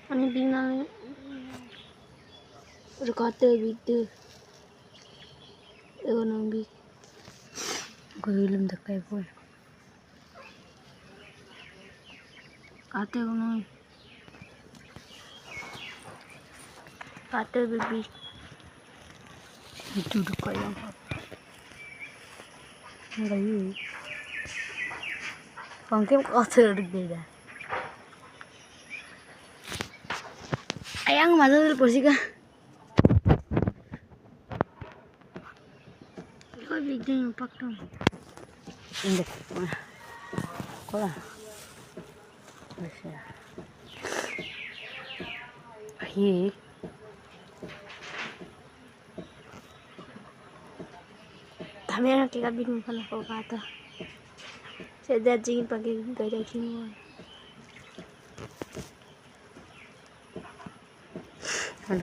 Ano tingnan berkata gitu. Ekonomi. Gue belum terkait pun. Kata ekonomi. Kata baby. Itu dekat yang enggak yuk. Mungkin kata beda. Ayang masuk posisi kah? Kau bikin pak dong. Ini mana? Kau lah. Bisa. Aye. Tapi anak kita bingung kalau kau kata. Saya jajingin pakai gajah semua.